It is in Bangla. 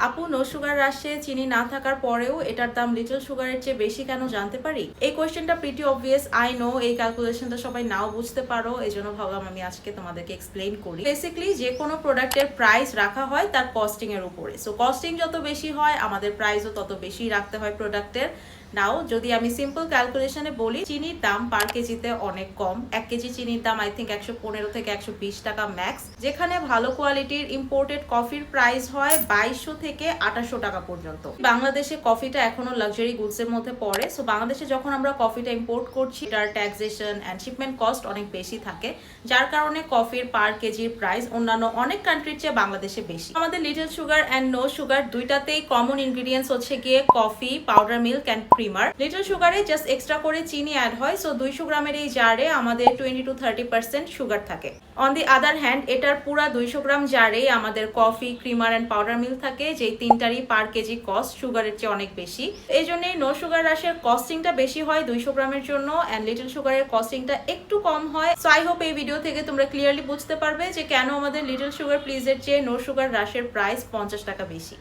আপু, নো সুগার রাশে চিনি না থাকার পরেও এটার দাম লিটল সুগারের চেয়ে বেশি কেন জানতে পারি? এই কোয়েশ্চেনটা প্রিটি অবভিয়াস, আই নো। এই ক্যালকুলেশনটা সবাই নাও বুঝতে পারো, এই জন্য ভাবলাম আমি আজকে তোমাদেরকে এক্সপ্লেইন করি। বেসিক্যালি যে কোনো প্রোডাক্টের প্রাইস রাখা হয় তার কস্টিং এর উপরে। সো কস্টিং যত বেশি হয় আমাদের প্রাইসও তত বেশি রাখতে হয় প্রোডাক্টের। নাও যদি আমি সিম্পল ক্যালকুলেশনে বলি, চিনির দাম পার কেজিতে অনেক কম। 1 কেজি চিনির দাম আই থিঙ্ক 115 থেকে 120 টাকা ম্যাক্স, যেখানে ভালো কোয়ালিটির ইম্পোর্টেড কফির প্রাইস হয় 2200 থেকে 2800 টাকা পর্যন্ত। বাংলাদেশে কফিটা এখনো লাক্সারি গুডস এর মধ্যে পড়ে। সো বাংলাদেশে যখন আমরা কফিটা ইম্পোর্ট করছি, তার ট্যাক্সেশন এন্ড শিপমেন্ট কস্ট অনেক বেশি থাকে, যার কারণে কফির পার কেজির প্রাইস অন্যান্য অনেক কান্ট্রির চেয়ে বাংলাদেশে বেশি। আমাদের little sugar and no sugar দুইটাতেই কমন ইনগ্রিডিয়েন্টস হচ্ছে গিয়ে coffee, powder milk and creamer. Little সুগারে জাস্ট এক্সট্রা করে চিনি অ্যাড হয়। সো 200 গ্রামের এই জারে আমাদের 20 to 30% সুগার থাকে। অন দি আদার হ্যান্ড, এটার পুরা 200 গ্রাম জারে আমাদের coffee, creamer and powder milk থাকে, যেই তিনটারই পার কেজি কস্ট সুগারের চেয়ে অনেক বেশি। এই জন্যই নো সুগার রাশের কস্টিংটা বেশি হয় 200 গ্রামের জন্য, এন্ড লিটল সুগারের কস্টিংটা একটু কম হয়। সো আই হোপ এই ভিডিও থেকে তোমরা ক্লিয়ারলি বুঝতে পারবে যে কেন আমাদের লিটল সুগার প্লিজের চেয়ে নো সুগার রাশের প্রাইস 50 টাকা বেশি।